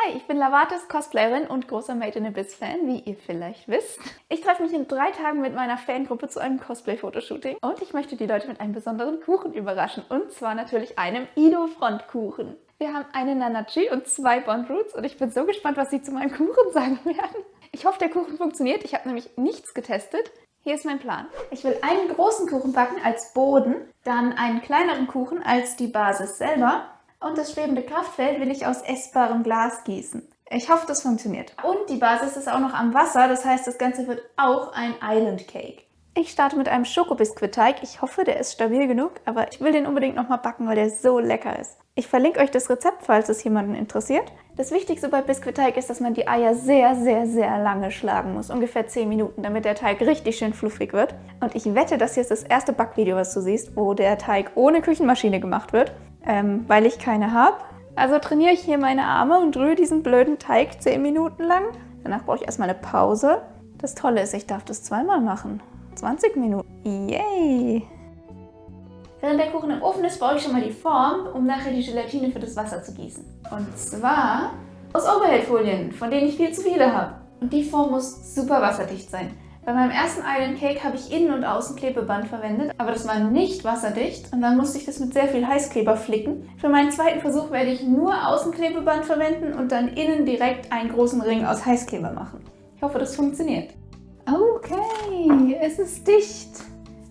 Hi, ich bin Lavates, Cosplayerin und großer Made in Abyss-Fan, wie ihr vielleicht wisst. Ich treffe mich in 3 Tagen mit meiner Fangruppe zu einem Cosplay-Fotoshooting und ich möchte die Leute mit einem besonderen Kuchen überraschen, und zwar natürlich einem Ido-Front-Kuchen. Wir haben eine Nanachi und 2 Bond-Roots und ich bin so gespannt, was sie zu meinem Kuchen sagen werden. Ich hoffe, der Kuchen funktioniert. Ich habe nämlich nichts getestet. Hier ist mein Plan. Ich will einen großen Kuchen backen als Boden, dann einen kleineren Kuchen als die Basis selber und das schwebende Kraftfeld will ich aus essbarem Glas gießen. Ich hoffe, das funktioniert. Und die Basis ist auch noch am Wasser, das heißt, das Ganze wird auch ein Island Cake. Ich starte mit einem Schokobiskuitteig. Ich hoffe, der ist stabil genug, aber ich will den unbedingt nochmal backen, weil der so lecker ist. Ich verlinke euch das Rezept, falls es jemanden interessiert. Das Wichtigste bei Biskuitteig ist, dass man die Eier sehr, sehr, sehr lange schlagen muss. Ungefähr 10 Minuten, damit der Teig richtig schön fluffig wird. Und ich wette, das hier ist das erste Backvideo, was du siehst, wo der Teig ohne Küchenmaschine gemacht wird, weil ich keine habe. Also trainiere ich hier meine Arme und rühre diesen blöden Teig 10 Minuten lang. Danach brauche ich erstmal eine Pause. Das Tolle ist, ich darf das zweimal machen. 20 Minuten. Yay! Während der Kuchen im Ofen ist, baue ich schon mal die Form, um nachher die Gelatine für das Wasser zu gießen. Und zwar aus Overhead-Folien, von denen ich viel zu viele habe. Und die Form muss super wasserdicht sein. Bei meinem ersten Island Cake habe ich Innen- und Außenklebeband verwendet, aber das war nicht wasserdicht und dann musste ich das mit sehr viel Heißkleber flicken. Für meinen zweiten Versuch werde ich nur Außenklebeband verwenden und dann innen direkt einen großen Ring aus Heißkleber machen. Ich hoffe, das funktioniert. Okay, es ist dicht.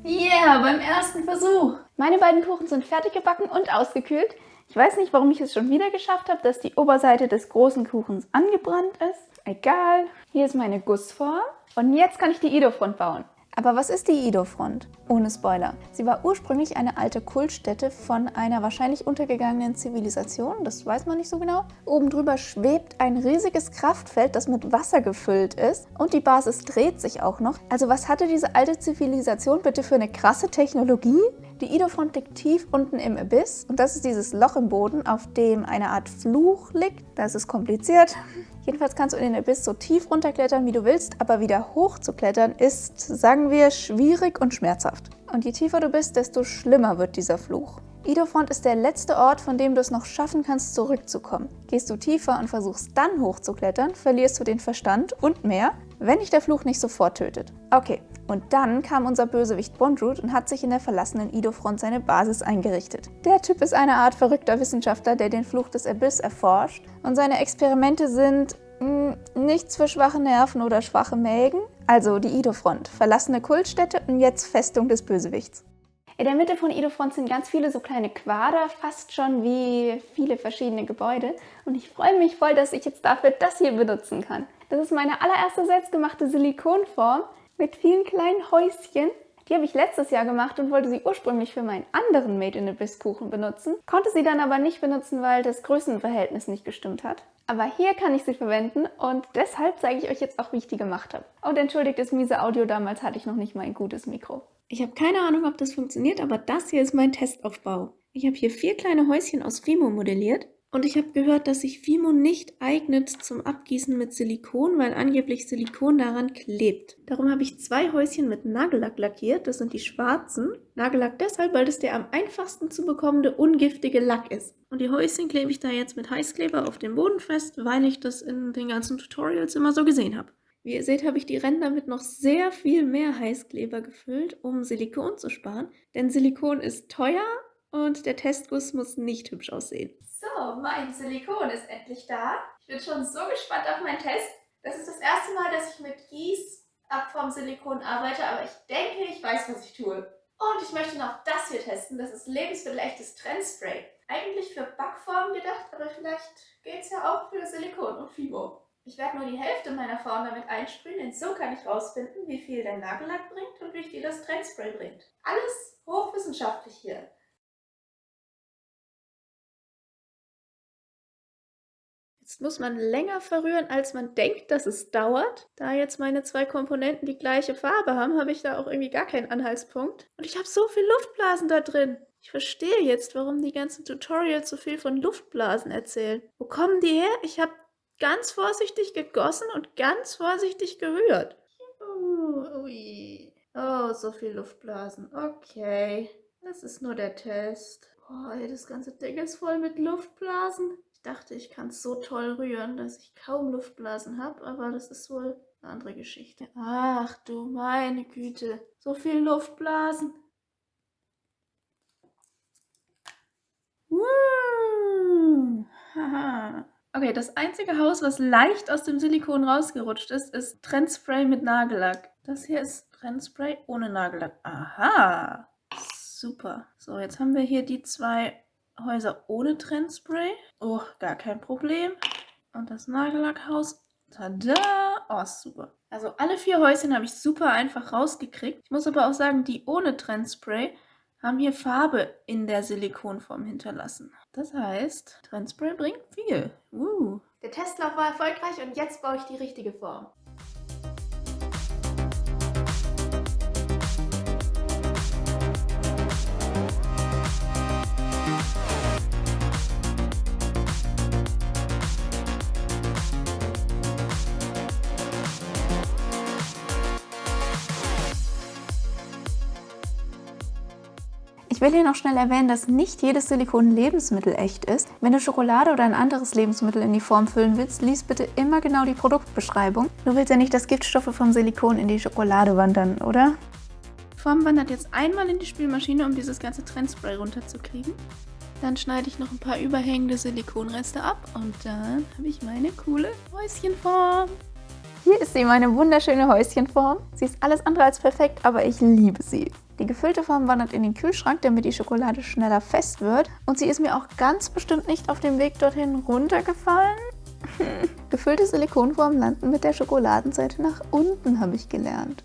Yeah, beim ersten Versuch. Meine beiden Kuchen sind fertig gebacken und ausgekühlt. Ich weiß nicht, warum ich es schon wieder geschafft habe, dass die Oberseite des großen Kuchens angebrannt ist. Egal. Hier ist meine Gussform. Und jetzt kann ich die Ido-Front bauen. Aber was ist die Ido-Front? Ohne Spoiler. Sie war ursprünglich eine alte Kultstätte von einer wahrscheinlich untergegangenen Zivilisation, das weiß man nicht so genau. Oben drüber schwebt ein riesiges Kraftfeld, das mit Wasser gefüllt ist und die Basis dreht sich auch noch. Also was hatte diese alte Zivilisation bitte für eine krasse Technologie? Die Ido-Front liegt tief unten im Abyss und das ist dieses Loch im Boden, auf dem eine Art Fluch liegt. Das ist kompliziert. Jedenfalls kannst du in den Abyss so tief runterklettern, wie du willst, aber wieder hoch zu klettern ist, sagen wir, schwierig und schmerzhaft. Und je tiefer du bist, desto schlimmer wird dieser Fluch. Ido-Front ist der letzte Ort, von dem du es noch schaffen kannst, zurückzukommen. Gehst du tiefer und versuchst dann hochzuklettern, verlierst du den Verstand und mehr, wenn dich der Fluch nicht sofort tötet. Okay, und dann kam unser Bösewicht Bondroot und hat sich in der verlassenen Ido-Front seine Basis eingerichtet. Der Typ ist eine Art verrückter Wissenschaftler, der den Fluch des Abyss erforscht. Und seine Experimente sind nichts für schwache Nerven oder schwache Mägen. Also die Ido-Front, verlassene Kultstätte und jetzt Festung des Bösewichts. In der Mitte von Ido-Front sind ganz viele so kleine Quader, fast schon wie viele verschiedene Gebäude. Und ich freue mich voll, dass ich jetzt dafür das hier benutzen kann. Das ist meine allererste selbstgemachte Silikonform mit vielen kleinen Häuschen. Die habe ich letztes Jahr gemacht und wollte sie ursprünglich für meinen anderen Made in Abyss Kuchen benutzen. Konnte sie dann aber nicht benutzen, weil das Größenverhältnis nicht gestimmt hat. Aber hier kann ich sie verwenden und deshalb zeige ich euch jetzt auch, wie ich die gemacht habe. Und entschuldigt das miese Audio, damals hatte ich noch nicht mal ein gutes Mikro. Ich habe keine Ahnung, ob das funktioniert, aber das hier ist mein Testaufbau. Ich habe hier 4 kleine Häuschen aus Fimo modelliert. Und ich habe gehört, dass sich Fimo nicht eignet zum Abgießen mit Silikon, weil angeblich Silikon daran klebt. Darum habe ich 2 Häuschen mit Nagellack lackiert, das sind die schwarzen. Nagellack deshalb, weil das der am einfachsten zu bekommende ungiftige Lack ist. Und die Häuschen klebe ich da jetzt mit Heißkleber auf den Boden fest, weil ich das in den ganzen Tutorials immer so gesehen habe. Wie ihr seht, habe ich die Ränder mit noch sehr viel mehr Heißkleber gefüllt, um Silikon zu sparen. Denn Silikon ist teuer und der Testguss muss nicht hübsch aussehen. So, mein Silikon ist endlich da. Ich bin schon so gespannt auf meinen Test. Das ist das erste Mal, dass ich mit Gießabform-Silikon arbeite, aber ich denke, ich weiß, was ich tue. Und ich möchte noch das hier testen. Das ist lebensmittelechtes Trendspray. Eigentlich für Backformen gedacht, aber vielleicht geht es ja auch für Silikon und Fimo. Ich werde nur die Hälfte meiner Form damit einsprühen, denn so kann ich rausfinden, wie viel der Nagellack bringt und wie viel das Trendspray bringt. Alles hochwissenschaftlich hier. Jetzt muss man länger verrühren, als man denkt, dass es dauert. Da jetzt meine 2 Komponenten die gleiche Farbe haben, habe ich da auch irgendwie gar keinen Anhaltspunkt. Und ich habe so viel Luftblasen da drin. Ich verstehe jetzt, warum die ganzen Tutorials so viel von Luftblasen erzählen. Wo kommen die her? Ich habe ganz vorsichtig gegossen und ganz vorsichtig gerührt. Ui. Oh, so viel Luftblasen. Okay. Das ist nur der Test. Oh, ey, das ganze Ding ist voll mit Luftblasen. Ich dachte, ich kann es so toll rühren, dass ich kaum Luftblasen habe, aber das ist wohl eine andere Geschichte. Ach du meine Güte, so viel Luftblasen. Haha. Okay, das einzige Haus, was leicht aus dem Silikon rausgerutscht ist, ist Trendspray mit Nagellack. Das hier ist Trendspray ohne Nagellack. Aha, super. So, jetzt haben wir hier die 2 Häuser ohne Trendspray. Oh, gar kein Problem. Und das Nagellackhaus. Tada! Oh, super. Also alle 4 Häuschen habe ich super einfach rausgekriegt. Ich muss aber auch sagen, die ohne Trendspray haben hier Farbe in der Silikonform hinterlassen. Das heißt, Trendspray bringt viel. Der Testlauf war erfolgreich und jetzt baue ich die richtige Form. Ich will hier noch schnell erwähnen, dass nicht jedes Silikon lebensmittelecht ist. Wenn du Schokolade oder ein anderes Lebensmittel in die Form füllen willst, lies bitte immer genau die Produktbeschreibung. Du willst ja nicht, dass Giftstoffe vom Silikon in die Schokolade wandern, oder? Die Form wandert jetzt einmal in die Spülmaschine, um dieses ganze Trendspray runterzukriegen. Dann schneide ich noch ein paar überhängende Silikonreste ab und dann habe ich meine coole Häuschenform. Hier ist sie, meine wunderschöne Häuschenform. Sie ist alles andere als perfekt, aber ich liebe sie. Die gefüllte Form wandert in den Kühlschrank, damit die Schokolade schneller fest wird. Und sie ist mir auch ganz bestimmt nicht auf dem Weg dorthin runtergefallen. Gefüllte Silikonformen landen mit der Schokoladenseite nach unten, habe ich gelernt.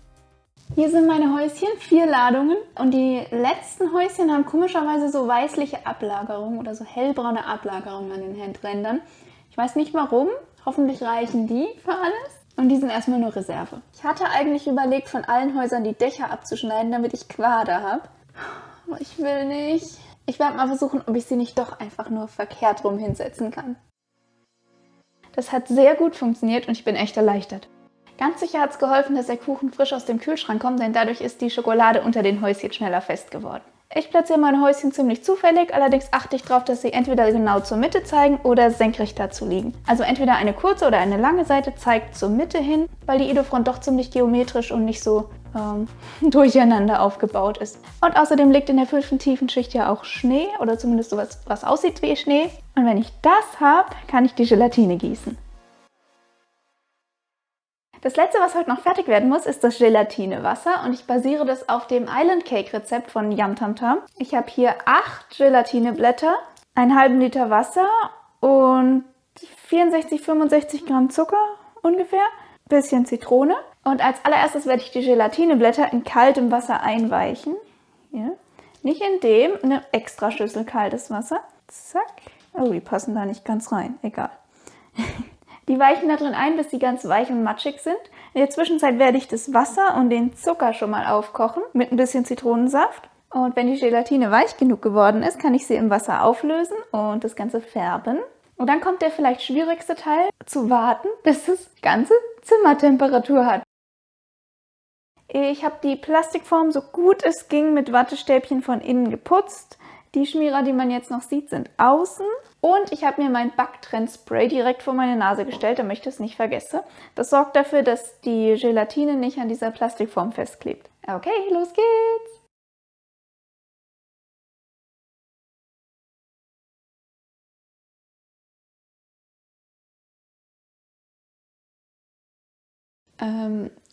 Hier sind meine Häuschen, 4 Ladungen. Und die letzten Häuschen haben komischerweise so weißliche Ablagerungen oder so hellbraune Ablagerungen an den Handrändern. Ich weiß nicht warum. Hoffentlich reichen die für alles. Und die sind erstmal nur Reserve. Ich hatte eigentlich überlegt, von allen Häusern die Dächer abzuschneiden, damit ich Quader habe. Aber ich will nicht. Ich werde mal versuchen, ob ich sie nicht doch einfach nur verkehrt rum hinsetzen kann. Das hat sehr gut funktioniert und ich bin echt erleichtert. Ganz sicher hat es geholfen, dass der Kuchen frisch aus dem Kühlschrank kommt, denn dadurch ist die Schokolade unter den Häuschen schneller fest geworden. Ich platziere meine Häuschen ziemlich zufällig, allerdings achte ich darauf, dass sie entweder genau zur Mitte zeigen oder senkrecht dazu liegen. Also entweder eine kurze oder eine lange Seite zeigt zur Mitte hin, weil die Edofront doch ziemlich geometrisch und nicht so durcheinander aufgebaut ist. Und außerdem liegt in der 5. tiefen Schicht ja auch Schnee oder zumindest sowas, was aussieht wie Schnee. Und wenn ich das habe, kann ich die Gelatine gießen. Das letzte, was heute noch fertig werden muss, ist das Gelatinewasser und ich basiere das auf dem Island Cake Rezept von Yum Tam Tam. Ich habe hier 8 Gelatineblätter, einen halben Liter Wasser und 64-65 Gramm Zucker ungefähr, bisschen Zitrone. Und als allererstes werde ich die Gelatineblätter in kaltem Wasser einweichen. Hier. Nicht in dem, eine extra Schüssel kaltes Wasser. Zack. Oh, die passen da nicht ganz rein. Egal. Die weichen da drin ein, bis die ganz weich und matschig sind. In der Zwischenzeit werde ich das Wasser und den Zucker schon mal aufkochen mit ein bisschen Zitronensaft. Und wenn die Gelatine weich genug geworden ist, kann ich sie im Wasser auflösen und das Ganze färben. Und dann kommt der vielleicht schwierigste Teil, zu warten, bis das Ganze Zimmertemperatur hat. Ich habe die Plastikform so gut es ging mit Wattestäbchen von innen geputzt. Die Schmierer, die man jetzt noch sieht, sind außen. Und ich habe mir mein Backtrendspray direkt vor meine Nase gestellt, damit ich das nicht vergesse. Das sorgt dafür, dass die Gelatine nicht an dieser Plastikform festklebt. Okay, los geht's!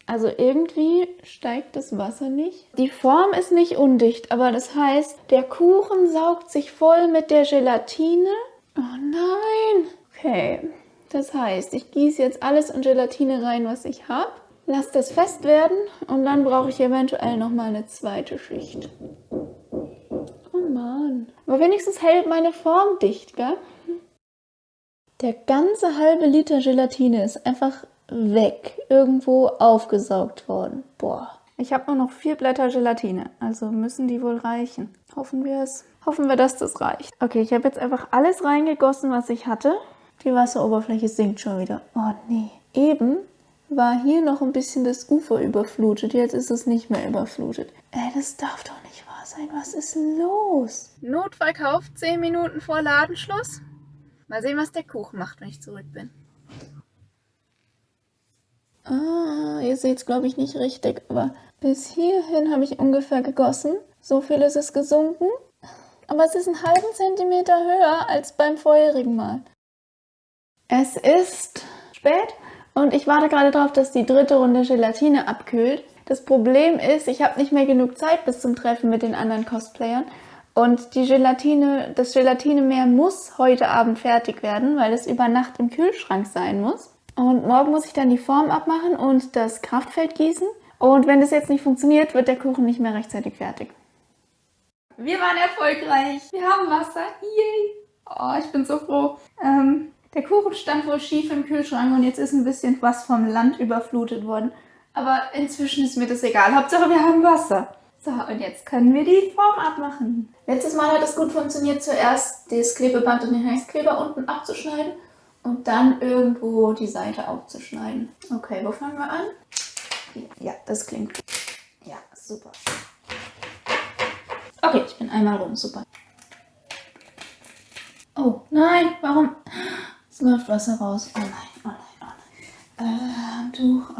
Also irgendwie steigt das Wasser nicht. Die Form ist nicht undicht, aber das heißt, der Kuchen saugt sich voll mit der Gelatine. Oh nein! Okay, das heißt, ich gieße jetzt alles in Gelatine rein, was ich habe. Lass das fest werden und dann brauche ich eventuell nochmal eine zweite Schicht. Oh Mann. Aber wenigstens hält meine Form dicht, gell? Der ganze halbe Liter Gelatine ist einfach weg, irgendwo aufgesaugt worden. Boah. Ich habe nur noch 4 Blätter Gelatine, also müssen die wohl reichen. Hoffen wir es. Hoffen wir, dass das reicht. Okay, ich habe jetzt einfach alles reingegossen, was ich hatte. Die Wasseroberfläche sinkt schon wieder. Oh nee. Eben war hier noch ein bisschen das Ufer überflutet. Jetzt ist es nicht mehr überflutet. Das darf doch nicht wahr sein. Was ist los? Notfallkauf 10 Minuten vor Ladenschluss. Mal sehen, was der Kuchen macht, wenn ich zurück bin. Ah, ihr seht es, glaube ich, nicht richtig, aber bis hierhin habe ich ungefähr gegossen. So viel ist es gesunken. Aber es ist einen halben Zentimeter höher als beim vorherigen Mal. Es ist spät und ich warte gerade darauf, dass die dritte Runde Gelatine abkühlt. Das Problem ist, ich habe nicht mehr genug Zeit bis zum Treffen mit den anderen Cosplayern. Und das Gelatinemeer muss heute Abend fertig werden, weil es über Nacht im Kühlschrank sein muss. Und morgen muss ich dann die Form abmachen und das Kraftfeld gießen. Und wenn das jetzt nicht funktioniert, wird der Kuchen nicht mehr rechtzeitig fertig. Wir waren erfolgreich. Wir haben Wasser. Yay! Oh, ich bin so froh. Der Kuchen stand wohl schief im Kühlschrank und jetzt ist ein bisschen was vom Land überflutet worden. Aber inzwischen ist mir das egal. Hauptsache wir haben Wasser. So, und jetzt können wir die Form abmachen. Letztes Mal hat es gut funktioniert, zuerst das Klebeband und den Heißkleber unten abzuschneiden und dann irgendwo die Seite aufzuschneiden. Okay, wo fangen wir an? Ja, das klingt. Ja, super. Okay, ich bin einmal rum, super. Oh nein, warum? Es läuft Wasser raus. Oh nein, oh nein, oh nein. Handtuch.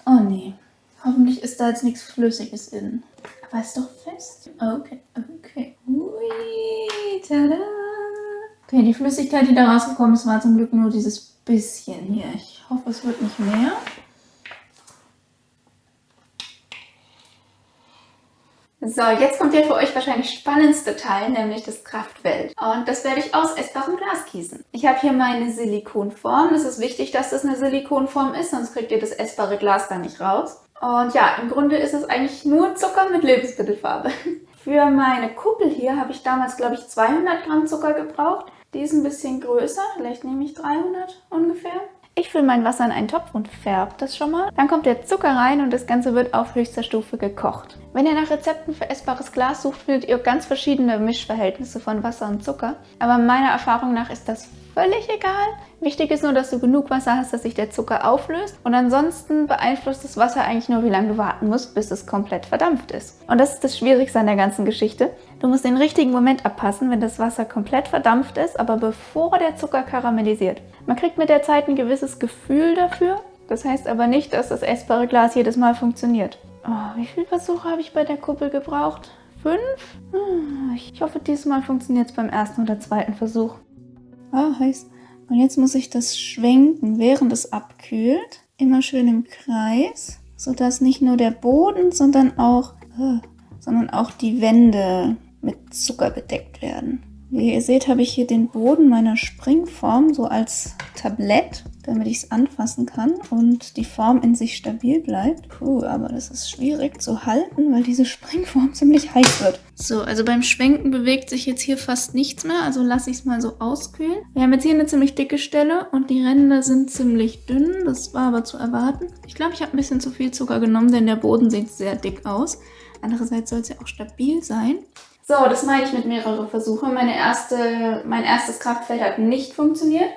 Oh nee. Hoffentlich ist da jetzt nichts Flüssiges in. Aber ist doch fest. Okay, okay. Ui, tada. Okay, die Flüssigkeit, die da rausgekommen ist, war zum Glück nur dieses bisschen hier. Ich hoffe, es wird nicht mehr. So, jetzt kommt der für euch wahrscheinlich spannendste Teil, nämlich das Kraftfeld. Und das werde ich aus essbarem Glas gießen. Ich habe hier meine Silikonform. Es ist wichtig, dass das eine Silikonform ist, sonst kriegt ihr das essbare Glas da nicht raus. Und ja, im Grunde ist es eigentlich nur Zucker mit Lebensmittelfarbe. Für meine Kuppel hier habe ich damals, glaube ich, 200 Gramm Zucker gebraucht. Die ist ein bisschen größer, vielleicht nehme ich 300 ungefähr. Ich fülle mein Wasser in einen Topf und färbe das schon mal. Dann kommt der Zucker rein und das Ganze wird auf höchster Stufe gekocht. Wenn ihr nach Rezepten für essbares Glas sucht, findet ihr ganz verschiedene Mischverhältnisse von Wasser und Zucker. Aber meiner Erfahrung nach ist das völlig egal. Wichtig ist nur, dass du genug Wasser hast, dass sich der Zucker auflöst. Und ansonsten beeinflusst das Wasser eigentlich nur, wie lange du warten musst, bis es komplett verdampft ist. Und das ist das Schwierigste an der ganzen Geschichte. Du musst den richtigen Moment abpassen, wenn das Wasser komplett verdampft ist, aber bevor der Zucker karamellisiert. Man kriegt mit der Zeit ein gewisses Gefühl dafür. Das heißt aber nicht, dass das essbare Glas jedes Mal funktioniert. Oh, wie viele Versuche habe ich bei der Kuppel gebraucht? 5? Ich hoffe, diesmal funktioniert es beim ersten oder zweiten Versuch. Ah, heiß. Und jetzt muss ich das schwenken, während es abkühlt. Immer schön im Kreis, sodass nicht nur der Boden, sondern auch die Wände mit Zucker bedeckt werden. Wie ihr seht, habe ich hier den Boden meiner Springform so als Tablett, damit ich es anfassen kann und die Form in sich stabil bleibt. Aber das ist schwierig zu halten, weil diese Springform ziemlich heiß wird. So, also beim Schwenken bewegt sich jetzt hier fast nichts mehr, also lasse ich es mal so auskühlen. Wir haben jetzt hier eine ziemlich dicke Stelle und die Ränder sind ziemlich dünn, das war aber zu erwarten. Ich glaube, ich habe ein bisschen zu viel Zucker genommen, denn der Boden sieht sehr dick aus. Andererseits soll es ja auch stabil sein. So, das meine ich mit mehreren Versuchen. Mein erstes Kraftfeld hat nicht funktioniert.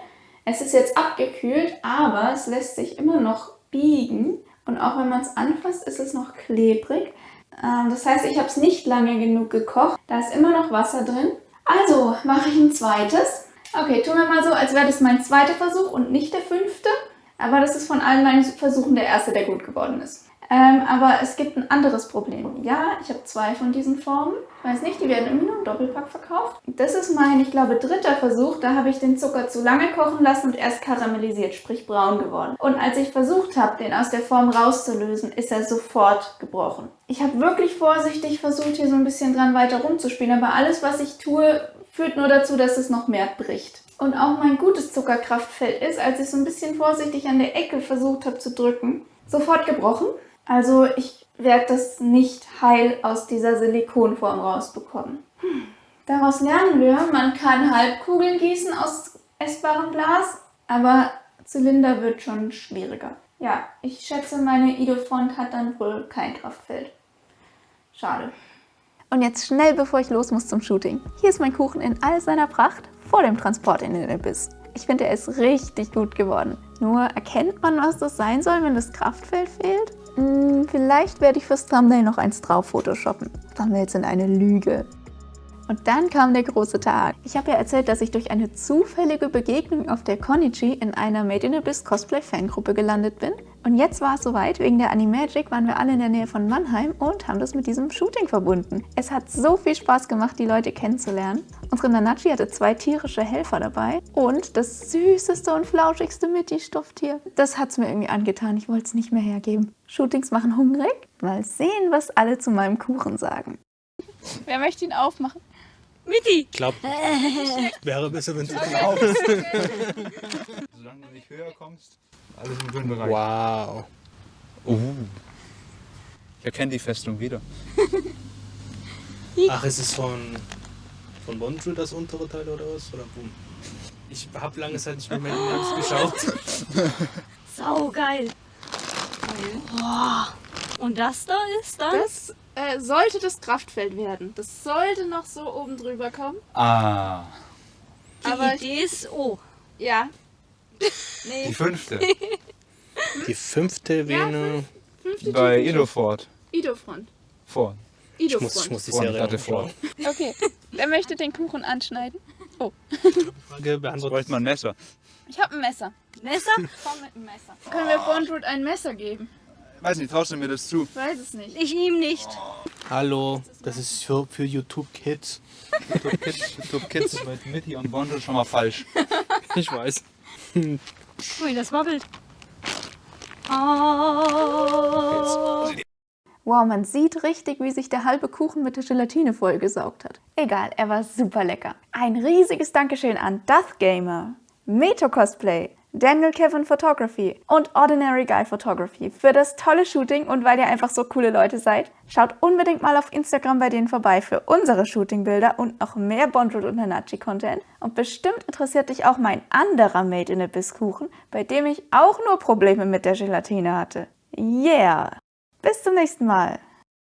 Es ist jetzt abgekühlt, aber es lässt sich immer noch biegen. Und auch wenn man es anfasst, ist es noch klebrig. Das heißt, ich habe es nicht lange genug gekocht. Da ist immer noch Wasser drin. Also mache ich ein zweites. Okay, tun wir mal so, als wäre das mein zweiter Versuch und nicht der 5. Aber das ist von allen meinen Versuchen der erste, der gut geworden ist. Aber es gibt ein anderes Problem. Ja, ich habe 2 von diesen Formen. Ich weiß nicht, die werden immer nur im Doppelpack verkauft. Das ist mein, ich glaube, 3. Versuch. Da habe ich den Zucker zu lange kochen lassen und erst karamellisiert, sprich braun geworden. Und als ich versucht habe, den aus der Form rauszulösen, ist er sofort gebrochen. Ich habe wirklich vorsichtig versucht, hier so ein bisschen dran weiter rumzuspielen. Aber alles, was ich tue, führt nur dazu, dass es noch mehr bricht. Und auch mein gutes Zuckerkraftfeld ist, als ich so ein bisschen vorsichtig an der Ecke versucht habe zu drücken, sofort gebrochen. Also ich werde das nicht heil aus dieser Silikonform rausbekommen. Daraus lernen wir, man kann Halbkugeln gießen aus essbarem Glas, aber Zylinder wird schon schwieriger. Ja, ich schätze, meine Idofront hat dann wohl kein Kraftfeld. Schade. Und jetzt schnell, bevor ich los muss zum Shooting. Hier ist mein Kuchen in all seiner Pracht vor dem Transport in den Imbiss. Ich finde, er ist richtig gut geworden. Nur erkennt man, was das sein soll, wenn das Kraftfeld fehlt? Vielleicht werde ich fürs Thumbnail noch eins drauf photoshoppen. Thumbnails sind eine Lüge. Und dann kam der große Tag. Ich habe ja erzählt, dass ich durch eine zufällige Begegnung auf der Konichi in einer Made in Abyss Cosplay Fangruppe gelandet bin. Und jetzt war es soweit, wegen der Animagic waren wir alle in der Nähe von Mannheim und haben das mit diesem Shooting verbunden. Es hat so viel Spaß gemacht, die Leute kennenzulernen. Unsere Nanachi hatte 2 tierische Helfer dabei und das süßeste und flauschigste Mitty-Stofftier. Das hat es mir irgendwie angetan, ich wollte es nicht mehr hergeben. Shootings machen hungrig? Mal sehen, was alle zu meinem Kuchen sagen. Wer möchte ihn aufmachen? Mitty! Ich glaube, wäre besser, wenn du glaubst. Solange du nicht höher kommst, alles im grünen Bereich. Wow. Ich erkenne die Festung wieder. Ach, ist es von Bonjour das untere Teil oder was? Oder boom? Ich habe lange Zeit nicht mehr mit dem geschaut. Sau geil. Boah. Und das da ist dann? Das sollte das Kraftfeld werden. Das sollte noch so oben drüber kommen. Ah, aber die Idee ist, oh. Ja. die 5. Die 5. Vene. Bei Idofort. Idofront. Fort. Ich muss die Serie Hatte anschauen. Okay. Wer möchte den Kuchen anschneiden? Frage Jetzt beantwortet. bräuchte man ein Messer. Ich habe ein Messer. Messer? Komm mit dem Messer. Können wir Bondroot ein Messer geben? Weiß nicht, traust du mir das zu? Ich weiß es nicht. Ich ihm nicht. Hallo, das ist für YouTube Kids. YouTube Kids ist bei Mitty und Bonjour schon mal falsch. Ich weiß. Ui, das wabbelt. Oh. Wow, man sieht richtig, wie sich der halbe Kuchen mit der Gelatine vollgesaugt hat. Egal, er war super lecker. Ein riesiges Dankeschön an Death Gamer, Meto Cosplay, Daniel Kevin Photography und Ordinary Guy Photography für das tolle Shooting und weil ihr einfach so coole Leute seid. Schaut unbedingt mal auf Instagram bei denen vorbei für unsere Shootingbilder und noch mehr Bondroot und Nanachi-Content. Und bestimmt interessiert dich auch mein anderer Made in Abyss Kuchen, bei dem ich auch nur Probleme mit der Gelatine hatte. Yeah! Bis zum nächsten Mal!